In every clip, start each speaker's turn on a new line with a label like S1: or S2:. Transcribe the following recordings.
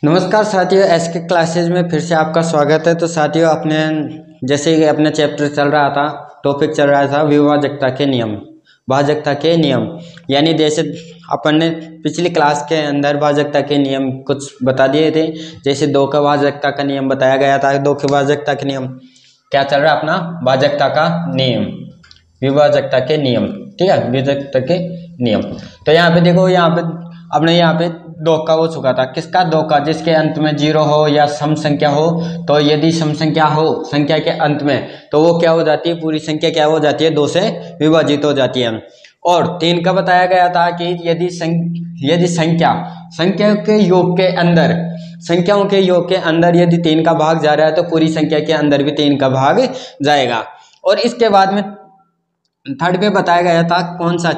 S1: नमस्कार साथियों, SK classes में फिर से आपका स्वागत है। तो साथियों, जैसे कि अपना चैप्टर चल रहा था, टॉपिक चल रहा था विभाजकता के नियम, भाजकता के नियम। यानी जैसे अपन ने पिछली क्लास के अंदर भाजकता के नियम कुछ बता दिए थे। जैसे दो का भाजकता का नियम बताया गया था। दो के भाजकता के नियम क्या चल रहा है अपना, भाजकता का नियम, विभाजकता के नियम। ठीक है, विभाजकता के नियम। तो यहाँ पे देखो, यहाँ पे दो का हो चुका था। किसका? दो का, जिसके अंत में जीरो हो या सम संख्या हो। तो यदि सम संख्या हो संख्या के अंत में, तो वो क्या हो जाती है, पूरी संख्या क्या हो जाती है, दो से विभाजित हो जाती है। और तीन का बताया गया था कि यदि संख्या के योग के अंदर, संख्याओं के योग के अंदर यदि तीन का भाग जा रहा है, तो पूरी संख्या के अंदर भी तीन का भाग जाएगा। और इसके बाद में थर्ड पे बताया गया था कौन सा,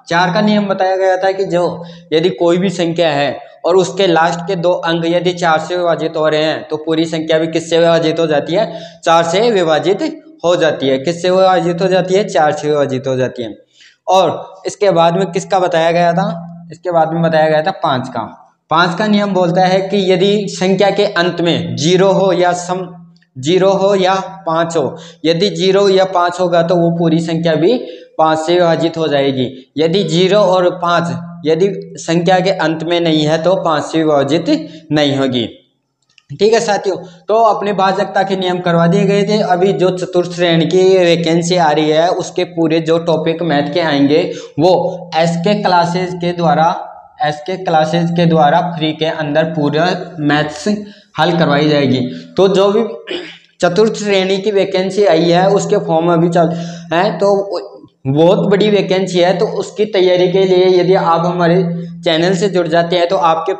S1: चार का नियम बताया गया था कि जो यदि कोई भी संख्या है और उसके लास्ट के दो अंक यदि चार से विभाजित हो रहे हैं, तो पूरी संख्या भी किससे विभाजित हो जाती है, चार से विभाजित हो जाती है। किससे विभाजित हो जाती है, चार से विभाजित हो जाती है। और इसके बाद में किसका बताया गया था, इसके बाद में बताया गया था पांच का नियम बोलता है कि यदि संख्या के अंत में जीरो हो या पांच हो, यदि जीरो या पांच होगा तो वो पूरी संख्या भी पांच से विभाजित हो जाएगी। यदि जीरो और पांच यदि संख्या के अंत में नहीं है, तो पांच से विभाजित नहीं होगी। ठीक है साथियों, तो अपने भाजकता के नियम करवा दिए गए थे। अभी जो चतुर्थ श्रेणी की वैकेंसी आ रही है, उसके पूरे जो टॉपिक मैथ के आएंगे, वो एसके क्लासेज के द्वारा फ्री के अंदर पूरा मैथ्स हल करवाई जाएगी। तो जो भी चतुर्थ श्रेणी की वैकेंसी आई है, उसके फॉर्म अभी चल है, तो बहुत बड़ी वैकेंसी है। तो उसकी तैयारी के लिए यदि आप हमारे चैनल से जुड़ जाते हैं, तो आपके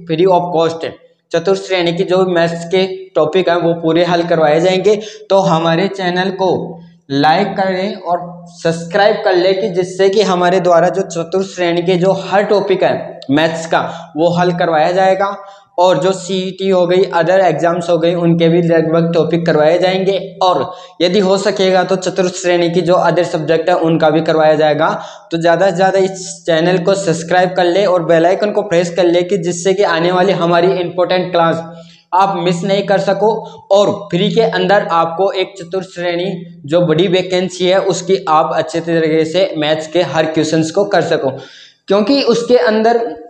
S1: फ्री ऑफ कॉस्ट चतुर्थ श्रेणी की जो मैथ्स के टॉपिक हैं वो पूरे हल करवाए जाएंगे। तो हमारे चैनल को लाइक करें और सब्सक्राइब कर लें, कि जिससे कि हमारे द्वारा जो चतुर्थ श्रेणी के जो हर टॉपिक है मैथ्स का, वो हल करवाया जाएगा। और जो सीईटी हो गई, अदर एग्जाम्स हो गई, उनके भी लगभग टॉपिक करवाए जाएंगे। और यदि हो सकेगा तो चतुर्थ श्रेणी की जो अदर सब्जेक्ट है उनका भी करवाया जाएगा। तो ज़्यादा से ज़्यादा इस चैनल को सब्सक्राइब कर ले और बेल आइकन को प्रेस कर ले, कि जिससे कि आने वाली हमारी इंपॉर्टेंट क्लास आप मिस नहीं कर सको। और फ्री के अंदर आपको एक चतुर्थ श्रेणी जो बड़ी वैकेंसी है, उसकी आप अच्छे तरीके से मैथ्स के हर क्वेश्चंस को कर सको, क्योंकि उसके अंदर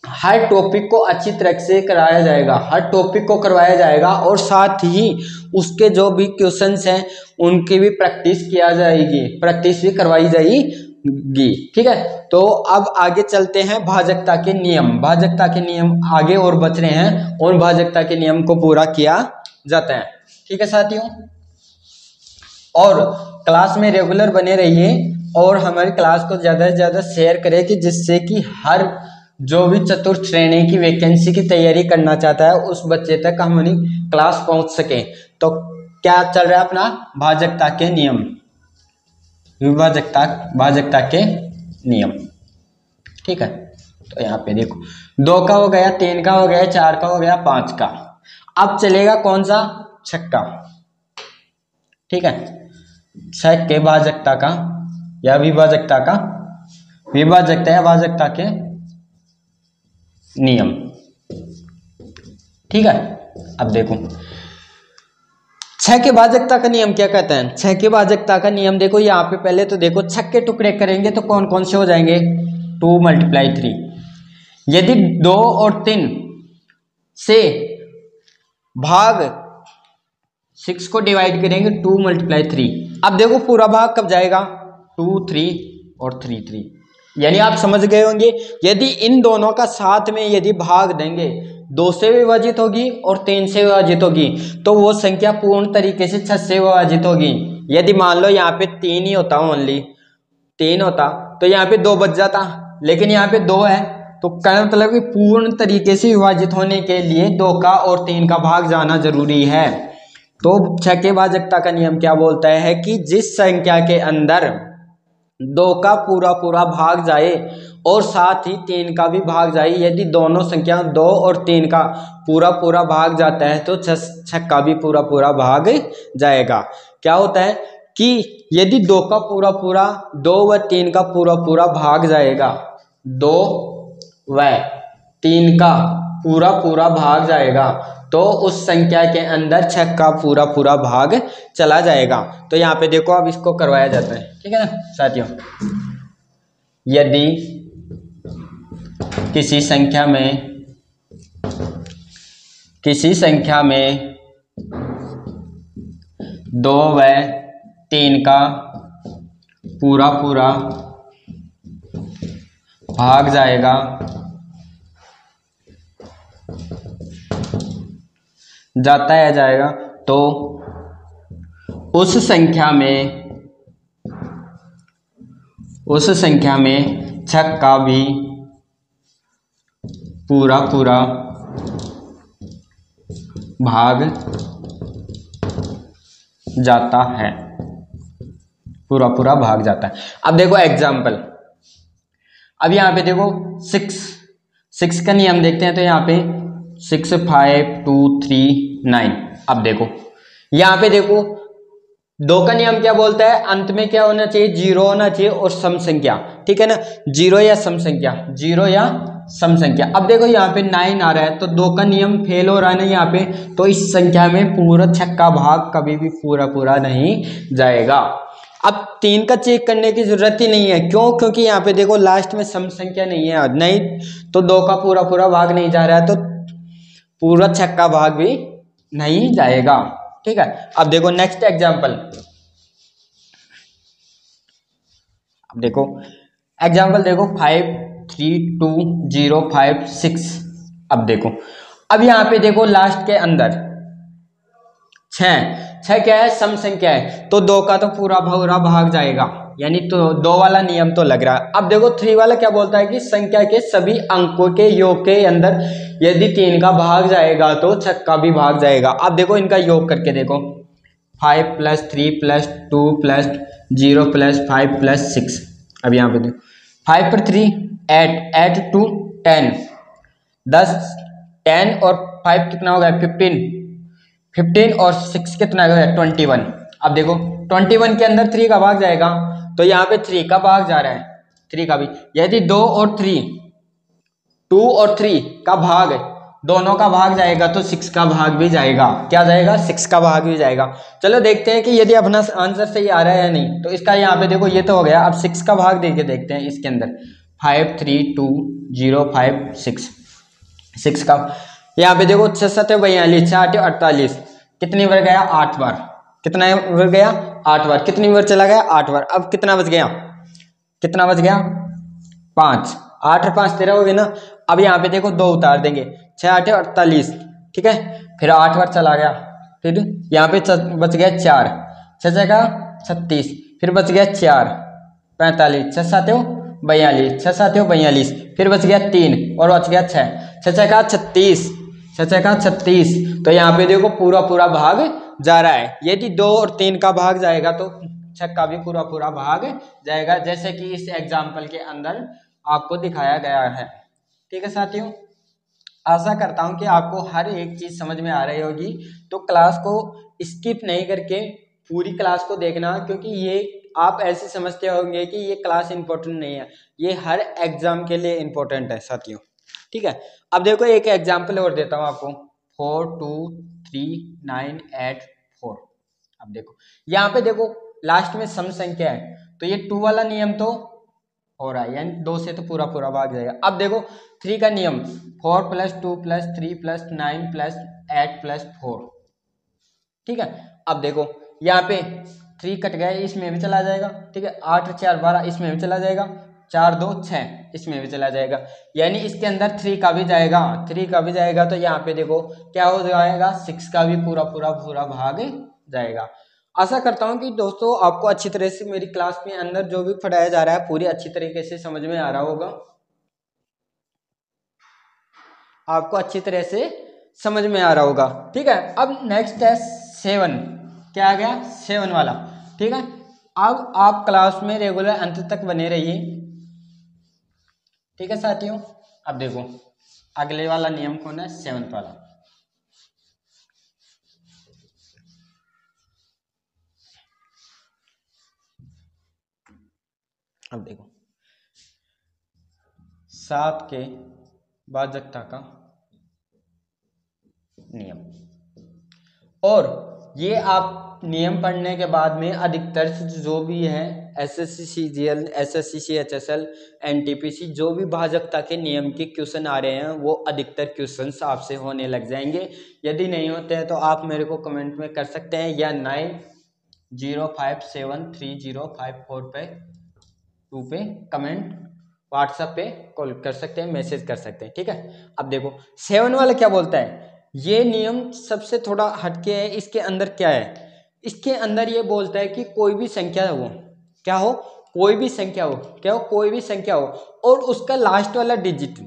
S1: हर टॉपिक को अच्छी तरह से कराया जाएगा, हर टॉपिक को करवाया जाएगा। और साथ ही उसके जो भी क्वेश्चंस हैं उनकी भी प्रैक्टिस किया जाएगी, प्रैक्टिस भी करवाई जाएगी। ठीक है, तो अब आगे चलते हैं। भाजकता के नियम आगे और बच रहे हैं, और भाजकता के नियम को पूरा किया जाता है। ठीक है साथियों, और क्लास में रेगुलर बने रहिए और हमारी क्लास को ज़्यादा से ज़्यादा शेयर करें, कि जिससे कि हर जो भी चतुर्थ श्रेणी की वैकेंसी की तैयारी करना चाहता है, उस बच्चे तक हमारी क्लास पहुंच सके। तो क्या चल रहा है अपना, भाजकता के नियम, भाजकता के नियम। ठीक है, तो यहाँ पे देखो, दो का हो गया, तीन का हो गया, चार का हो गया, पांच का। अब चलेगा कौन सा, छक्का। ठीक है, छक के भाजकता का या विभाजकता का, विभाजकता या भाजकता के नियम। ठीक है, अब देखो छह के भाजकता का नियम क्या कहता है। छह के भाजकता का नियम देखो, यहाँ पे पहले तो देखो, छह के टुकड़े करेंगे तो कौन कौन से हो जाएंगे, 2 × 3। यदि 2 और 3 से भाग 6 को डिवाइड करेंगे, 2 × 3। अब देखो पूरा भाग कब जाएगा, 2, 3 और 3, 3। यानी आप समझ गए होंगे, यदि इन दोनों का साथ में यदि भाग देंगे, 2 से विभाजित होगी और 3 से विभाजित होगी, तो वो संख्या पूर्ण तरीके से 6 से विभाजित होगी। यदि मान लो यहाँ पे 3 ही होता, ओनली 3 होता, तो यहाँ पे 2 बच जाता, लेकिन यहाँ पे 2 है। तो कहने मतलब कि पूर्ण तरीके से विभाजित होने के लिए 2 का और 3 का भाग जाना जरूरी है। तो छह के भाजकता का नियम क्या बोलता है, कि जिस संख्या के अंदर 2 का पूरा भाग जाए और साथ ही 3 का भी भाग जाए, यदि दोनों संख्या 2 और 3 का पूरा भाग जाता है, तो 6 का भी पूरा भाग जाएगा। क्या होता है कि यदि 2 का पूरा 2 व 3 का पूरा भाग जाएगा, 2 व 3 का पूरा पूरा भाग जाएगा तो उस संख्या के अंदर 6 का पूरा पूरा भाग चला जाएगा। तो यहाँ पे देखो अब इसको करवाया जाता है, ठीक है ना साथियों। यदि किसी संख्या में 2 व 3 का पूरा पूरा भाग जाएगा जाता है जाएगा तो उस संख्या में 6 का भी पूरा पूरा भाग जाता है, पूरा पूरा भाग जाता है। अब देखो एग्जाम्पल, अब यहाँ पे देखो 6 का नियम देखते हैं। तो यहाँ पे 6 5 2 3 9। अब देखो यहाँ पे देखो 2 का नियम क्या बोलता है, अंत में क्या होना चाहिए, 0 होना चाहिए और सम संख्या, ठीक है ना, 0 या सम संख्या, 0 या सम संख्या। अब देखो यहाँ पे 9 आ रहा है तो 2 का नियम फेल हो रहा है ना यहाँ पे, तो इस संख्या में पूरा 6 का भाग कभी भी पूरा पूरा नहीं जाएगा। अब 3 का चेक करने की जरूरत ही नहीं है, क्यों, क्योंकि यहाँ पे देखो लास्ट में सम संख्या नहीं है, नहीं तो 2 का पूरा पूरा भाग नहीं जा रहा है तो पूरा 6 का भाग भी नहीं जाएगा, ठीक है। अब देखो नेक्स्ट एग्जांपल, अब देखो एग्जांपल देखो 5 3 2 0 5 6। अब देखो अब यहाँ पे देखो लास्ट के अंदर 6 क्या है, सम संख्या है, तो 2 का तो पूरा पूरा भाग जाएगा, यानी तो 2 वाला नियम तो लग रहा है। अब देखो 3 वाला क्या बोलता है कि संख्या के सभी अंकों के योग के अंदर यदि 3 का भाग जाएगा तो 6 का भी भाग जाएगा। अब देखो इनका योग करके देखो, 5 + 3 + 2 + 0 + 5 + 6। अब यहाँ पे देखो 5 पर 3 8 8 2 10 10 10 और 5 कितना हो गया 15 और 6 कितना हो गया 21। अब देखो 21 के अंदर 3 का भाग जाएगा तो यहाँ पे 3 का भाग जा रहा है, 3 का भी, यदि 2 और 3 का भाग दोनों का भाग जाएगा तो 6 का भाग भी जाएगा, क्या जाएगा 6 का भाग भी जाएगा। चलो देखते हैं कि यदि अपना आंसर सही आ रहा है या नहीं। तो इसका यहाँ पे देखो ये तो हो गया, अब 6 का भाग देके देखते हैं इसके अंदर, 5 3 2 0 5 6 का, यहाँ पे देखो 6 7 42 6 8 48, कितनी बार गया 8 बार, कितना बार गया 8 बार, कितनी बार चला गया 8 बार। अब कितना बच गया 5, 8 और 5 13 हो गए ना। अब यहाँ पे देखो 2 उतार देंगे, 6 8 48, ठीक है, फिर 8 बार चला गया, फिर यहाँ पे बच गया 4, 6 जगह 36, फिर बच गया 4 45, 6 7 42, 6 7 42, फिर बच गया 3 और बच गया 6, 6 का 36, 6 का 36। तो यहाँ पे देखो पूरा पूरा भाग जा रहा है, यदि 2 और 3 का भाग जाएगा तो 6 का भी पूरा पूरा भाग जाएगा, जैसे कि इस एग्जाम्पल के अंदर आपको दिखाया गया है, ठीक है साथियों। आशा करता हूं कि आपको हर एक चीज समझ में आ रही होगी। तो क्लास को स्किप नहीं करके पूरी क्लास को देखना, क्योंकि ये आप ऐसे समझते होंगे कि ये क्लास इंपॉर्टेंट नहीं है, ये हर एग्जाम के लिए इंपॉर्टेंट है साथियों, ठीक है। अब देखो एक एग्जाम्पल और देता हूं आपको, 4 2 3 9 8 4। अब देखो यहाँ पे देखो लास्ट में सम संख्या है तो ये 2 वाला नियम तो हो रहा है, यानी 2 से तो पूरा पूरा भाग जाएगा। अब देखो 3 का नियम, 4 + 2 + 3 + 9 + 8 + 4, ठीक है। अब देखो यहाँ पे 3 कट गया, इसमें भी चला जाएगा, ठीक है, 8 4 12 इसमें भी चला जाएगा, 4 2 6 इसमें भी चला जाएगा, यानी इसके अंदर 3 का भी जाएगा, 3 का भी जाएगा। तो यहाँ पे देखो क्या हो जाएगा 6 का भी पूरा पूरा पूरा भाग जाएगा। आशा करता हूँ कि दोस्तों आपको अच्छी तरह से मेरी क्लास में अंदर जो भी पढ़ाया जा रहा है पूरी अच्छी तरीके से समझ में आ रहा होगा, आपको अच्छी तरह से समझ में आ रहा होगा, ठीक है। अब नेक्स्ट है 7, क्या आ गया 7 वाला, ठीक है। अब आप क्लास में रेगुलर अंत तक बने रहिए, ठीक है साथियों। अब देखो अगले वाला नियम कौन है, 7th वाला। अब देखो 7 के भाजकता का नियम। और ये आप नियम पढ़ने के बाद में अधिकतर जो भी है SSC CGL, SSC CHSL, NTPC जो भी भाजकता के नियम के क्वेश्चन आ रहे हैं वो अधिकतर क्वेश्चंस आपसे होने लग जाएंगे। यदि नहीं होते हैं तो आप मेरे को कमेंट में कर सकते हैं या 90573054 पे 2 पे कमेंट व्हाट्सएप पे कॉल कर सकते हैं, मैसेज कर सकते हैं, ठीक है। अब देखो 7 वाला क्या बोलता है, ये नियम सबसे थोड़ा हटके है। इसके अंदर क्या है, इसके अंदर ये बोलता है कि कोई भी संख्या हो, क्या हो, कोई भी संख्या हो, क्या हो, कोई भी संख्या हो और उसका लास्ट वाला डिजिट,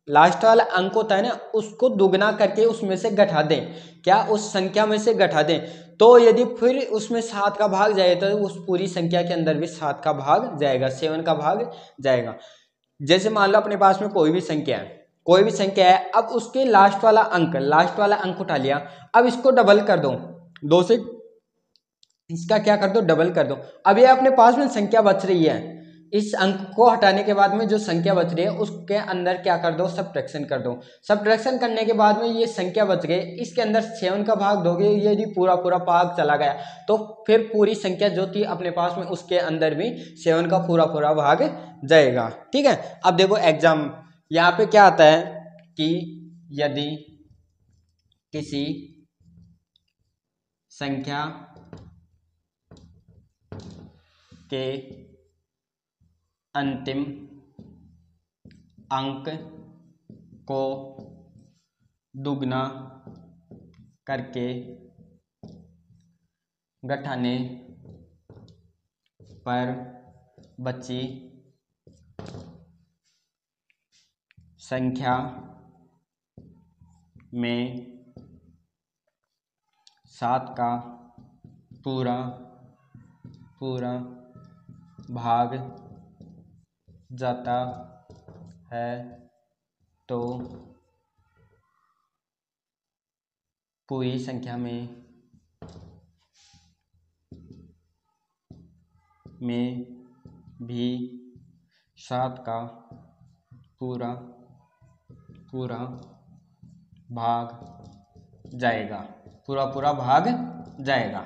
S1: लास्ट वाला अंक होता है ना, उसको दुगना करके उसमें से घटा दें, क्या उस संख्या में से घटा दें, तो यदि फिर उसमें 7 का भाग जाए तो उस पूरी संख्या के अंदर भी 7 का भाग जाएगा, 7 का भाग जाएगा। जैसे मान लो अपने पास में कोई भी संख्या है, कोई भी संख्या है, अब उसके लास्ट वाला अंक उठा लिया, अब इसको डबल कर दो, 2 से इसका क्या कर दो, डबल कर दो। अब ये अपने पास में संख्या बच रही है, इस अंक को हटाने के बाद में जो संख्या बच रही है उसके अंदर क्या कर दो, सब्ट्रैक्शन कर दो। सब्ट्रैक्शन करने के बाद में ये संख्या बच गई, इसके अंदर 7 का भाग दोगे, ये यदि पूरा पूरा भाग चला गया तो फिर पूरी संख्या जो थी अपने पास में उसके अंदर भी 7 का पूरा पूरा भाग जाएगा, ठीक है। अब देखो एग्जाम यहाँ पे क्या आता है कि यदि किसी संख्या के अंतिम अंक को दुगना करके घटाने पर बची संख्या में 7 का पूरा पूरा भाग जाता है तो पूरी संख्या में भी 7 का पूरा पूरा भाग जाएगा, पूरा पूरा भाग जाएगा,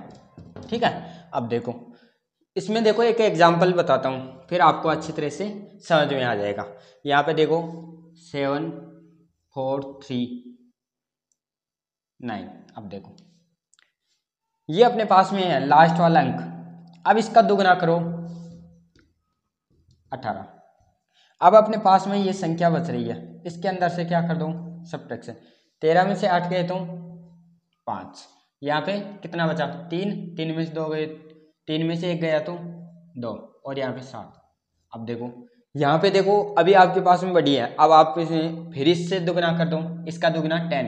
S1: ठीक है। अब देखो इसमें देखो एक एग्जाम्पल बताता हूँ, फिर आपको अच्छी तरह से समझ में आ जाएगा। यहाँ पे देखो 7 4 3 9। अब देखो ये अपने पास में है लास्ट वाला अंक, अब इसका दुगना करो 18। अब अपने पास में ये संख्या बच रही है, इसके अंदर से क्या कर दो, सब्ट्रैक्शन। 13 में से 8 गए तो 5, यहाँ पे कितना बचा 3, 3 में से 2 गए, 3 में से 1 गया तो 2 और यहाँ पे 7। अब देखो यहाँ पे देखो अभी आपके पास में बड़ी है, अब आप इसे फिर इससे दुगना कर दो, इसका दुगना 10,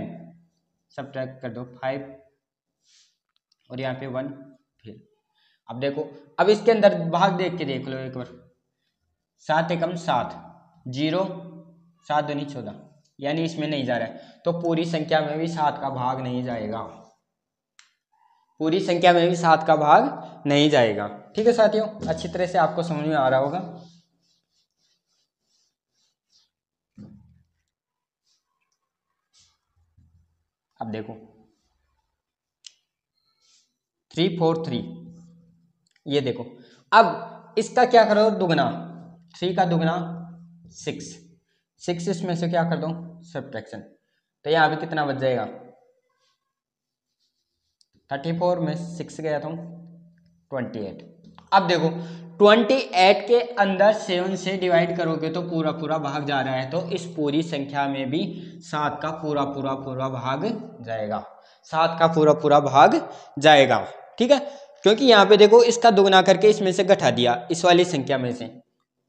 S1: सब्ट्रैक्ट कर दो 5 और यहाँ पे 1 फिर। अब देखो अब इसके अंदर भाग देख के देख लो एक बार, 7 एकम 7, 0 7 दूनी 14, यानी इसमें नहीं जा रहा है तो पूरी संख्या में भी 7 का भाग नहीं जाएगा, पूरी संख्या में भी 7 का भाग नहीं जाएगा, ठीक है साथियों। अच्छी तरह से आपको समझ में आ रहा होगा। अब देखो 3 4 3, ये देखो अब इसका क्या करो दुगना, 3 का दुगना 6, 6 इसमें से क्या कर दो सब्ट्रैक्शन, तो यहाँ पे कितना बच जाएगा 34 में 6 गया तो 28। अब देखो 28 के अंदर 7 से डिवाइड करोगे तो पूरा पूरा भाग जा रहा है, तो इस पूरी संख्या में भी 7 का पूरा पूरा भाग जाएगा, 7 का पूरा पूरा भाग जाएगा, ठीक है। क्योंकि यहाँ पे देखो इसका दुगना करके इसमें से घटा दिया, इस वाली संख्या में से,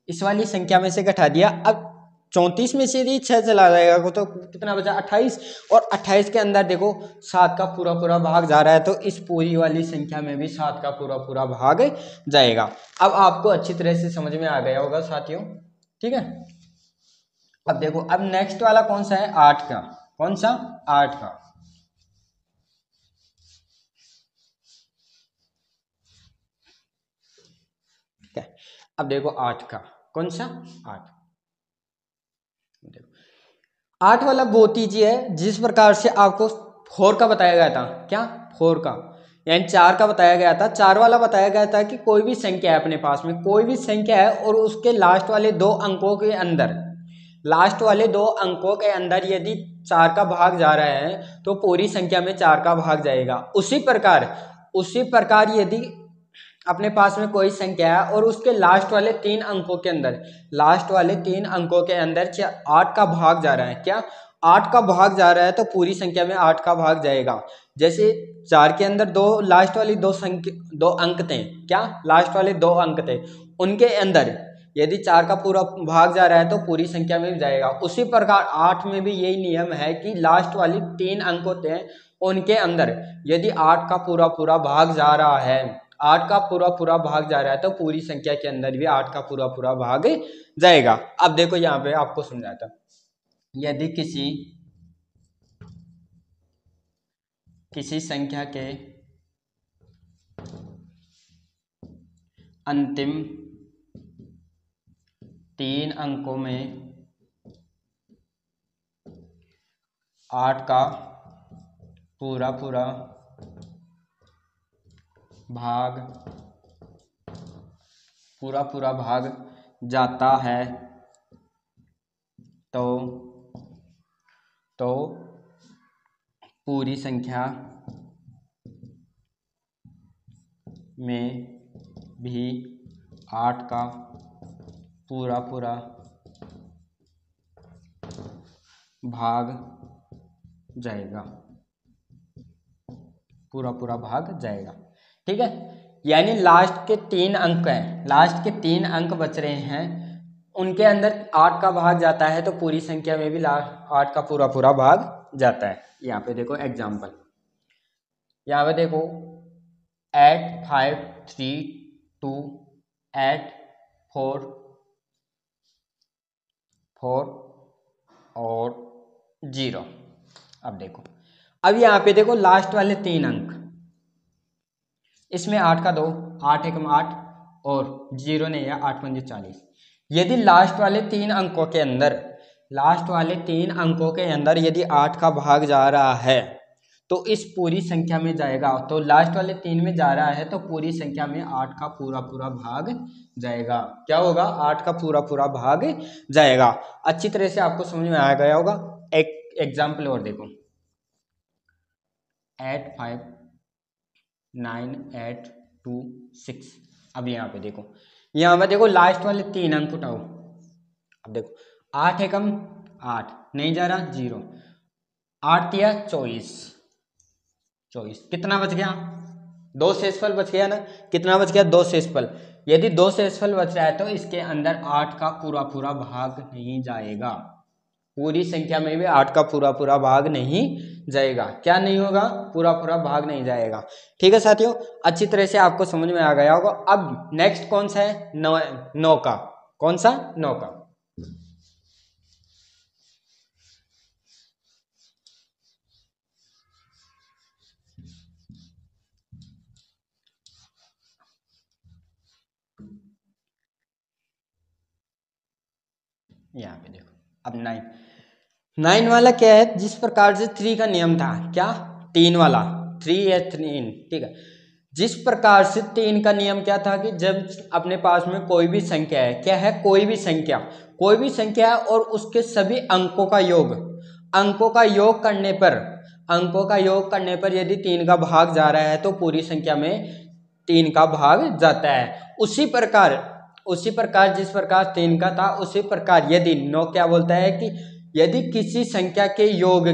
S1: इस वाली संख्या में से घटा दिया। अब 34 में से यदि 6 चला जाएगा तो कितना बचा 28, और 28 के अंदर देखो 7 का पूरा पूरा भाग जा रहा है, तो इस पूरी वाली संख्या में भी 7 का पूरा पूरा भाग जाएगा। अब आपको अच्छी तरह से समझ में आ गया होगा साथियों, ठीक है। अब देखो अब नेक्स्ट वाला कौन सा है, 8 का, कौन सा 8 का, ठीक है। अब देखो 8 का कौन सा 8, देखो 8 वाला बहुत ईजी है, जिस प्रकार से आपको 4 का बताया गया था, क्या 4 का, यानी 4 का बताया गया था। 4 वाला बताया गया था कि कोई भी संख्या है अपने पास में, कोई भी संख्या है और उसके लास्ट वाले 2 अंकों के अंदर, लास्ट वाले 2 अंकों के अंदर यदि 4 का भाग जा रहा है तो पूरी संख्या में 4 का भाग जाएगा। उसी प्रकार यदि अपने पास में कोई संख्या है और उसके लास्ट वाले 3 अंकों के अंदर, लास्ट वाले 3 अंकों के अंदर 8 का भाग जा रहा है, क्या 8 का भाग जा रहा है तो पूरी संख्या में 8 का भाग जाएगा। जैसे 4 के अंदर दो लास्ट वाली 2 अंक थे, क्या लास्ट वाले 2 अंक थे, उनके अंदर यदि 4 का पूरा भाग जा रहा है तो पूरी संख्या में जाएगा। उसी प्रकार 8 में भी यही नियम है कि लास्ट वाली 3 अंक होते हैं, उनके अंदर यदि 8 का पूरा भाग जा रहा है, 8 का पूरा भाग जा रहा है तो पूरी संख्या के अंदर भी 8 का पूरा भाग जाएगा। अब देखो यहाँ पे आपको समझाता, यदि किसी संख्या के अंतिम 3 अंकों में 8 का पूरा भाग जाता है तो पूरी संख्या में भी 8 का पूरा भाग जाएगा, पूरा भाग जाएगा। ठीक है, यानी लास्ट के 3 अंक हैं, लास्ट के 3 अंक बच रहे हैं, उनके अंदर 8 का भाग जाता है तो पूरी संख्या में भी 8 का पूरा भाग जाता है। यहाँ पे देखो एग्जाम्पल, यहाँ पे देखो 8 5 3 2 8 4 4 और 0। अब देखो, अब यहाँ पे देखो लास्ट वाले 3 अंक, इसमें 8 का 2, 8 एकम 8 और 0 नहीं है, 8 पंजे 40। यदि लास्ट वाले 3 अंकों के अंदर, लास्ट वाले 3 अंकों के अंदर यदि 8 का भाग जा रहा है तो इस पूरी संख्या में जाएगा, तो लास्ट वाले 3 में जा रहा है तो पूरी संख्या में 8 का पूरा भाग जाएगा। क्या होगा, 8 का पूरा भाग जाएगा। अच्छी तरह से आपको समझ में आ गया होगा। एक एग्जाम्पल और देखो, 8 5 9 8 2 6। अब यहाँ पे देखो, यहाँ पे देखो लास्ट वाले 3 अंक उठाओ। अब देखो 8 एकम 8 नहीं जा रहा, 0, 8 दिया 24, कितना बच गया, 2 शेषफल बच गया ना, कितना बच गया, 2 शेषफल। यदि 2 शेषफल बच रहा है तो इसके अंदर 8 का पूरा भाग नहीं जाएगा, पूरी संख्या में भी 8 का पूरा भाग नहीं जाएगा। क्या नहीं होगा, पूरा भाग नहीं जाएगा। ठीक है साथियों, अच्छी तरह से आपको समझ में आ गया होगा। अब नेक्स्ट कौन सा है, 9 का, कौन सा, 9 का। यहाँ पे देखो, अब 9 वाला क्या है, जिस प्रकार से 3 का नियम था, क्या 3 वाला 3 या 3, ठीक है, जिस प्रकार से 3 का नियम क्या था कि जब अपने पास में कोई भी संख्या है, क्या है, कोई भी संख्या है और उसके सभी अंकों का योग करने पर यदि 3 का भाग जा रहा है तो पूरी संख्या में 3 का भाग जाता है। उसी प्रकार जिस प्रकार 3 का था, उसी प्रकार यदि 9 क्या बोलता है कि यदि किसी संख्या के योग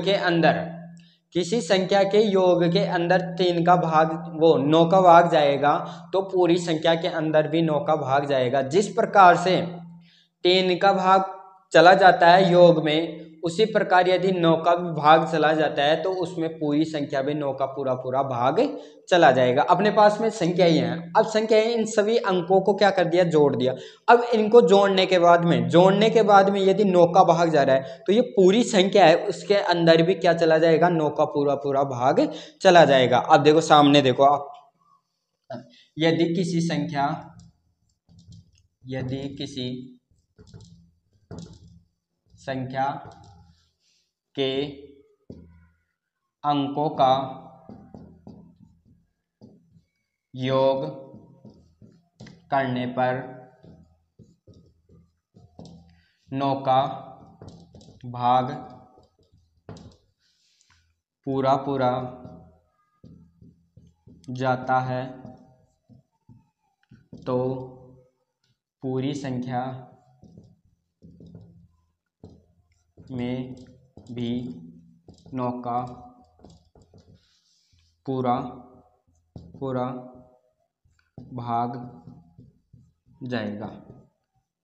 S1: के अंदर 3 का भाग, वो 9 का भाग जाएगा तो पूरी संख्या के अंदर भी 9 का भाग जाएगा। जिस प्रकार से 3 का भाग चला जाता है योग में, उसी प्रकार यदि 9 का भी भाग चला जाता है तो उसमें पूरी संख्या में 9 का पूरा भाग चला जाएगा। अपने पास में संख्या ही है, अब संख्या है, इन सभी अंकों को क्या कर दिया, जोड़ दिया। अब इनको जोड़ने के बाद में यदि 9 का भाग जा रहा है तो ये पूरी संख्या है, उसके अंदर भी क्या चला जाएगा, 9 का पूरा भाग चला जाएगा। अब देखो सामने देखो आप, यदि किसी संख्या के अंकों का योग करने पर 9 का भाग पूरा पूरा जाता है तो पूरी संख्या में भी 9 का पूरा पूरा भाग जाएगा।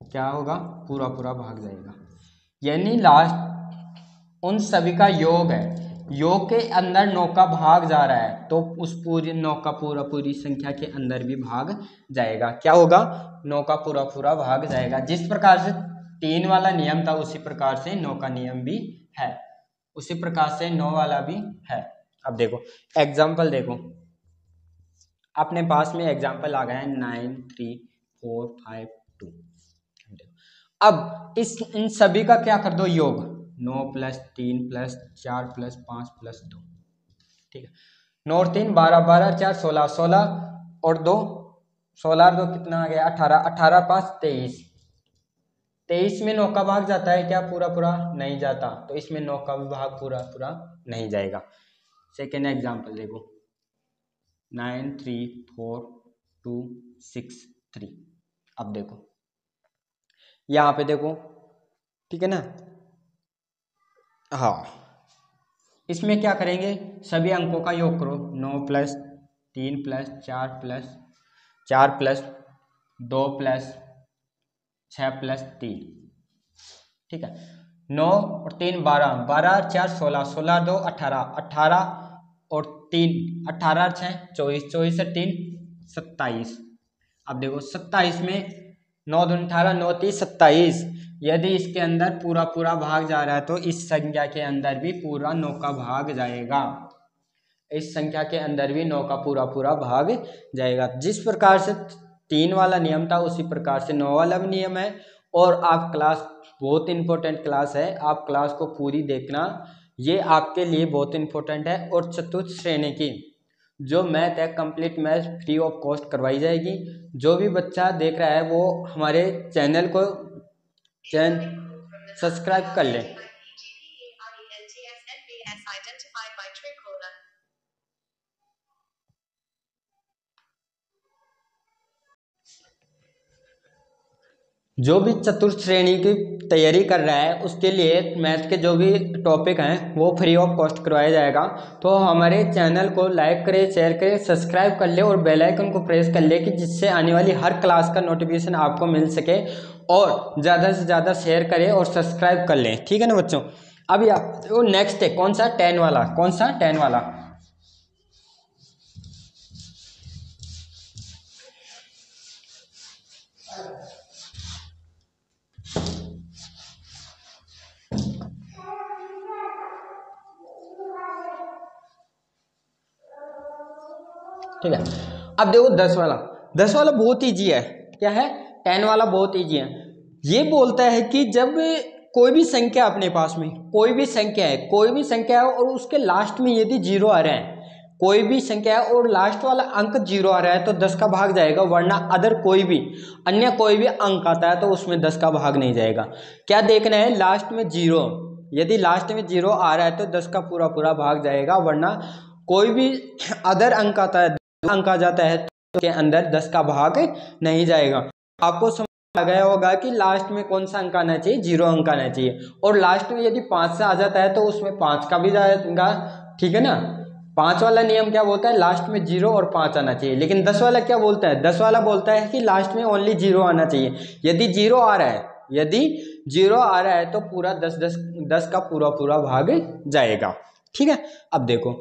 S1: क्या होगा? पूरा पूरा भाग जाएगा, यानी लास्ट उन सभी का योग है, योग के अंदर 9 का भाग जा रहा है तो उस पूरी 9 का पूरी संख्या के अंदर भी भाग जाएगा। क्या होगा? 9 का पूरा भाग जाएगा। जिस प्रकार से 3 वाला नियम था उसी प्रकार से 9 का नियम भी है, उसी प्रकार से 9 वाला भी है। अब देखो एग्जाम्पल, देखो अपने पास में एग्जाम्पल आ गया है 9 3 4 5 2। अब इन सभी का क्या कर दो? योग 9 + 3 + 4 + 5 + 2, ठीक है। 9 और 3 12, 12 4 16, 16 और 2 16 और 2 कितना आ गया? 18, 18 5 23। 23 में 9 का भाग जाता है क्या? पूरा पूरा नहीं जाता, तो इसमें 9 का भी भाग पूरा पूरा नहीं जाएगा। सेकेंड एग्जाम्पल देखो 9 3 4 2 6 3। अब देखो यहाँ पे देखो, ठीक है ना। हाँ, इसमें क्या करेंगे? सभी अंकों का योग करो। 9 + 3 + 4 + 4 + 2 + 6 + 3, ठीक है। 9 और 3 12, 12 और 4 16, 16 2 18, 18 और 3 18 और 6 24, 24 और 3 27। अब देखो 27 में 9 दूनी 18, 9 30 27। यदि इसके अंदर पूरा पूरा भाग जा रहा है तो इस संख्या के अंदर भी पूरा 9 का भाग जाएगा, इस संख्या के अंदर भी 9 का पूरा पूरा भाग जाएगा। जिस प्रकार से 3 वाला नियम था उसी प्रकार से 9 वाला भी नियम है। और आप क्लास, बहुत इंपॉर्टेंट क्लास है, आप क्लास को पूरी देखना, ये आपके लिए बहुत इंपॉर्टेंट है। और चतुर्थ श्रेणी की जो मैथ है complete math free of cost करवाई जाएगी। जो भी बच्चा देख रहा है वो हमारे चैनल को सब्सक्राइब कर ले। जो भी चतुर्थ श्रेणी की तैयारी कर रहा है उसके लिए मैथ के जो भी टॉपिक हैं वो फ्री ऑफ कॉस्ट करवाया जाएगा। तो हमारे चैनल को लाइक करें, शेयर करें, सब्सक्राइब कर ले और बेल आइकन को प्रेस कर ले कि जिससे आने वाली हर क्लास का नोटिफिकेशन आपको मिल सके। और ज़्यादा से ज़्यादा शेयर करें और सब्सक्राइब कर लें, ठीक है ना बच्चों। अभी वो नेक्स्ट है कौन सा? 10 वाला। कौन सा? 10 वाला। ठीक है, अब देखो 10 वाला। 10 वाला बहुत ईजी है। क्या है? 10 वाला बहुत ईजी है। ये बोलता है कि जब कोई भी संख्या अपने पास में, कोई भी संख्या है, कोई भी संख्या है और उसके लास्ट में यदि 0 आ रहा है, कोई भी संख्या है और लास्ट वाला अंक 0 आ रहा है तो 10 का भाग जाएगा, वरना अदर कोई भी अन्य कोई भी अंक आता है तो उसमें 10 का भाग नहीं जाएगा। क्या देखना है? लास्ट में 0, यदि लास्ट में 0 आ रहा है तो 10 का पूरा पूरा भाग जाएगा, वरना कोई भी अदर अंक आता है, अंक आ जाता है तो के अंदर 10 का भाग नहीं जाएगा। आपको समझ आ गया होगा कि लास्ट में कौन सा अंक आना चाहिए? 0 अंक आना चाहिए। और लास्ट में यदि 5 से आ जाता है तो उसमें 5 का भी जाएगा, ठीक है ना। 5 वाला नियम क्या बोलता है? लास्ट में 0 और 5 आना चाहिए। लेकिन 10 वाला क्या बोलता है? 10 वाला बोलता है कि लास्ट में ओनली 0 आना चाहिए। यदि 0 आ रहा है, यदि 0 आ रहा है तो पूरा 10 का पूरा पूरा भाग जाएगा, ठीक है। अब देखो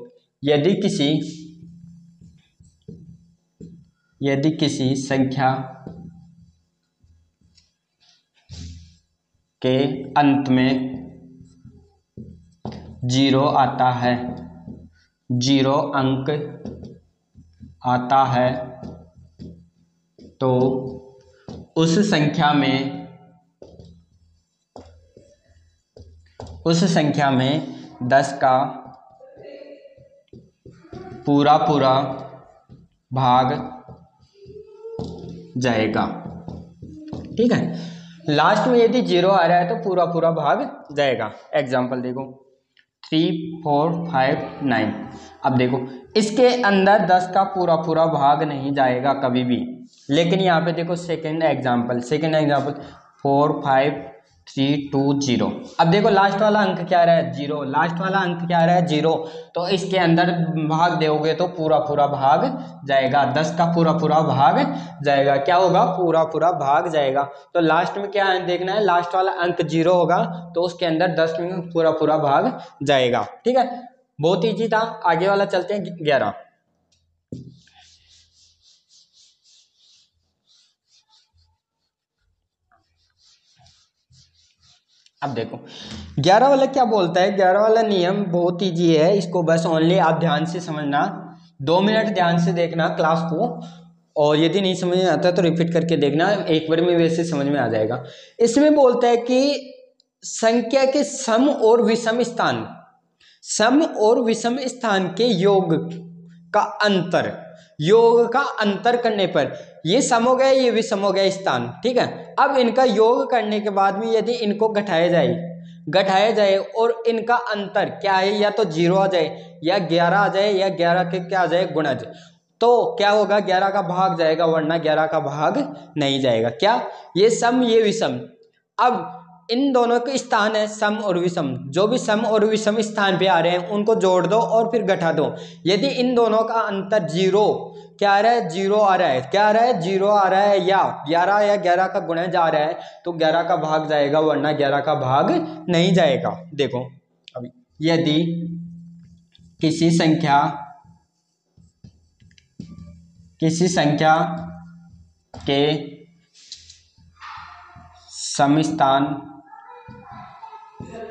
S1: यदि किसी संख्या के अंत में 0 आता है, 0 अंक आता है तो उस संख्या में 10 का पूरा पूरा भाग जाएगा। ठीक है, लास्ट में यदि 0 आ रहा है तो पूरा पूरा भाग जाएगा। एग्जाम्पल देखो 3 4 5 9। अब देखो इसके अंदर 10 का पूरा पूरा भाग नहीं जाएगा कभी भी, लेकिन यहाँ पे देखो सेकेंड एग्जाम्पल 4 5 3 2 0। अब देखो लास्ट वाला अंक क्या आ रहा है 0, लास्ट वाला अंक क्या आ रहा है 0, तो इसके अंदर भाग दोगे तो पूरा पूरा भाग जाएगा, 10 का पूरा पूरा भाग जाएगा। क्या होगा, पूरा पूरा भाग जाएगा। तो लास्ट में क्या देखना है, लास्ट वाला अंक 0 होगा तो उसके अंदर 10 में पूरा पूरा भाग जाएगा। ठीक है, बहुत ईजी था। आगे वाला चलते हैं 11। अब देखो 11 वाला क्या बोलता है। 11 वाला नियम बहुत ईजी है, इसको बस ओनली आप ध्यान से समझना, 2 मिनट ध्यान से देखना क्लास को, और यदि नहीं समझ में आता तो रिपीट करके देखना, एक बार में वैसे समझ में आ जाएगा। इसमें बोलता है कि संख्या के सम और विषम स्थान, सम और विषम स्थान के योग का अंतर, योग का अंतर करने पर, ये सम हो गया ये विषम हो गया स्थान। ठीक है, अब इनका योग करने के बाद में यदि इनको घटाया जाए और इनका अंतर क्या है, या तो 0 आ जाए या 11 आ जाए या 11 के क्या आ जाए गुणज, तो क्या होगा 11 का भाग जाएगा, वरना 11 का भाग नहीं जाएगा। क्या, ये सम ये विषम। अब इन दोनों के स्थान है सम और विषम, जो भी सम और विषम स्थान पे आ रहे हैं उनको जोड़ दो और फिर घटा दो। यदि इन दोनों का अंतर 0 क्या आ रहा है, 0 आ रहा है, क्या आ रहा है 0 आ रहा है, या 11 का गुणज आ रहा है, तो 11 का भाग जाएगा, वरना 11 का भाग नहीं जाएगा। देखो अभी यदि किसी संख्या के समस्थान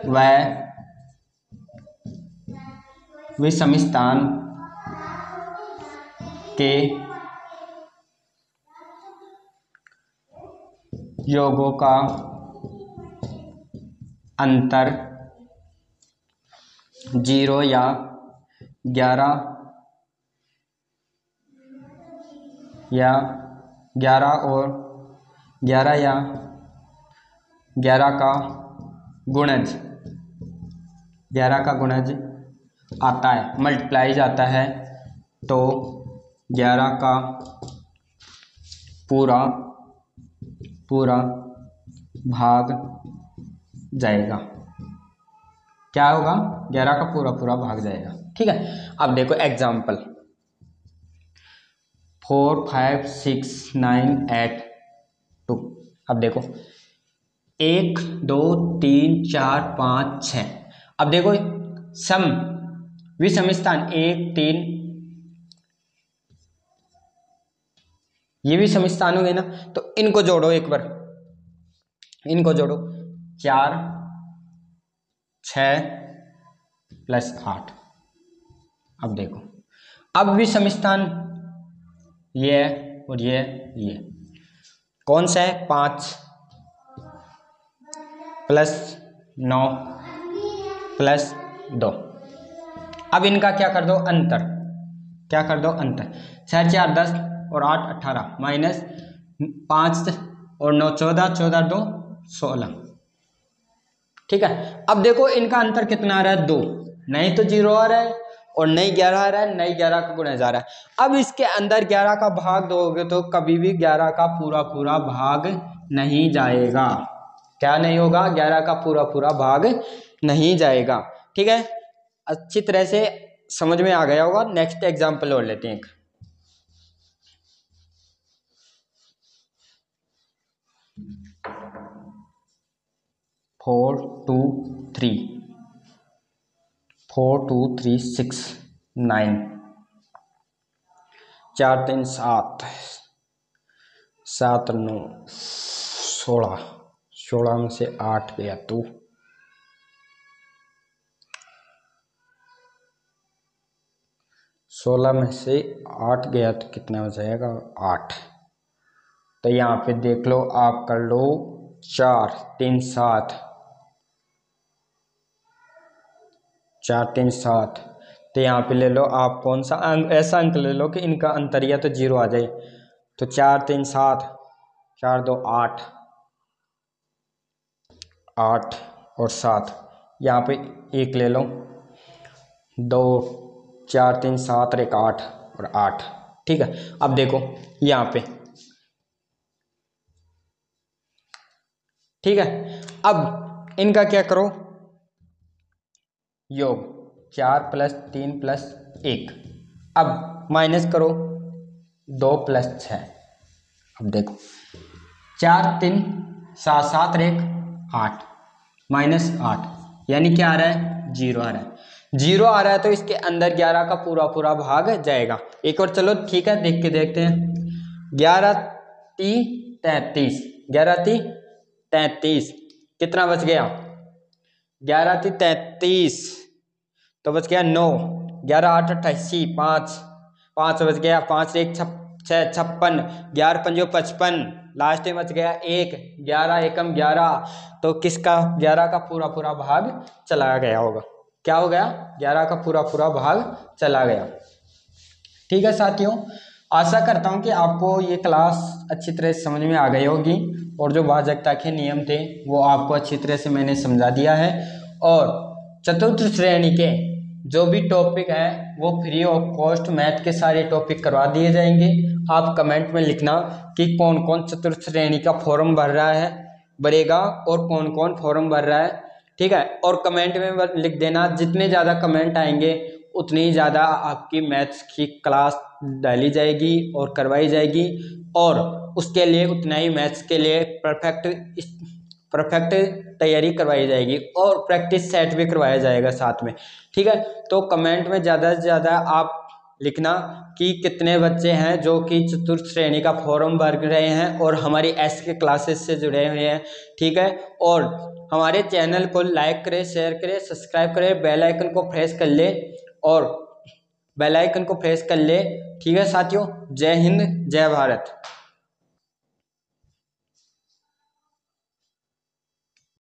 S1: व विषम स्थान के योगों का अंतर 0 या 11 या 11 और 11 या 11 का गुणज, 11 का गुणज आता है, मल्टीप्लाइज आता है, तो 11 का पूरा पूरा भाग जाएगा। क्या होगा, 11 का पूरा पूरा भाग जाएगा। ठीक है, अब देखो एग्जाम्पल 4 5 6 9 8 2। अब देखो 1 2 3 4 5 6। अब देखो सम विषम स्थान 1 3, ये भी सम स्थान हो गए ना, तो इनको जोड़ो एक बार, इनको जोड़ो 4 6 प्लस 8। अब देखो अब विषम स्थान ये और ये कौन सा है, 5 प्लस 9 प्लस 2। अब इनका क्या कर दो अंतर, क्या कर दो अंतर, 6 4 10 और 8 18 माइनस 5 और 9 14, 14 2 16। ठीक है, अब देखो इनका अंतर कितना आ रहा है 2, नहीं तो 0 आ रहा है और नहीं 11 आ रहा है, नहीं 11 का गुणा जा रहा है। अब इसके अंदर 11 का भाग दोगे तो कभी भी 11 का पूरा पूरा भाग नहीं जाएगा। क्या नहीं होगा, 11 का पूरा पूरा भाग नहीं जाएगा। ठीक है, अच्छी तरह से समझ में आ गया होगा। नेक्स्ट एग्जाम्पल और लेते हैं एक। फोर टू थ्री 6 9 4 3 7 7 9 16 में से 8 गया तो 16 में से 8 गया तो कितना हो जाएगा 8। तो यहाँ पे देख लो, आप कर लो 4 3 7 4 3 7 तो यहाँ पे ले लो आप कौन सा अंक, ऐसा अंक ले लो कि इनका अंतरिया तो 0 आ जाए। तो 4 3 7, 4 2 8, 8 और 7, यहाँ पे 1 ले लो, 2 4 3 7 और 1 8 और 8। ठीक है, अब देखो यहाँ पे, ठीक है, अब इनका क्या करो, योग 4 + 3 + 1, अब माइनस करो 2 + 6। अब देखो 4 3 7 7 और 1 8 -8, यानी क्या आ रहा है, 0 आ रहा है। 0 आ रहा है तो इसके अंदर 11 का पूरा पूरा भाग जाएगा। एक और चलो ठीक है, देख के देखते हैं। 11 3 33, 11 3 33, कितना बच गया, 11 3 33, तो बच गया 9, 11 8 88, 5 5 बच गया, 5 1 6 56, 11 5 55, लास्ट में बच गया 1, 11 एकम 11, तो किसका 11 का पूरा पूरा भाग चला गया होगा, क्या हो गया, 11 का पूरा पूरा भाग चला गया। ठीक है साथियों, आशा करता हूँ कि आपको ये क्लास अच्छी तरह से समझ में आ गई होगी और जो भाजकता के नियम थे वो आपको अच्छी तरह से मैंने समझा दिया है। और चतुर्थ श्रेणी के जो भी टॉपिक हैं वो फ्री ऑफ कॉस्ट मैथ के सारे टॉपिक करवा दिए जाएंगे। आप कमेंट में लिखना कि कौन कौन चतुर्थ श्रेणी का फॉर्म भर रहा है, भरेगा, और कौन कौन फॉर्म भर रहा है। ठीक है, और कमेंट में लिख देना, जितने ज़्यादा कमेंट आएंगे उतनी ज़्यादा आपकी मैथ्स की क्लास डाली जाएगी और करवाई जाएगी, और उसके लिए उतना ही मैथ्स के लिए परफेक्ट तैयारी करवाई जाएगी और प्रैक्टिस सेट भी करवाया जाएगा साथ में। ठीक है, तो कमेंट में ज़्यादा से ज़्यादा आप लिखना कि कितने बच्चे हैं जो कि चतुर्थ श्रेणी का फॉर्म भर रहे हैं और हमारी एस के क्लासेस से जुड़े हुए हैं। ठीक है, और हमारे चैनल को लाइक करें, शेयर करें, सब्सक्राइब करें, बेल आइकन को प्रेस कर ले और बेल आइकन को प्रेस कर ले। ठीक है साथियों, जय हिंद, जय भारत।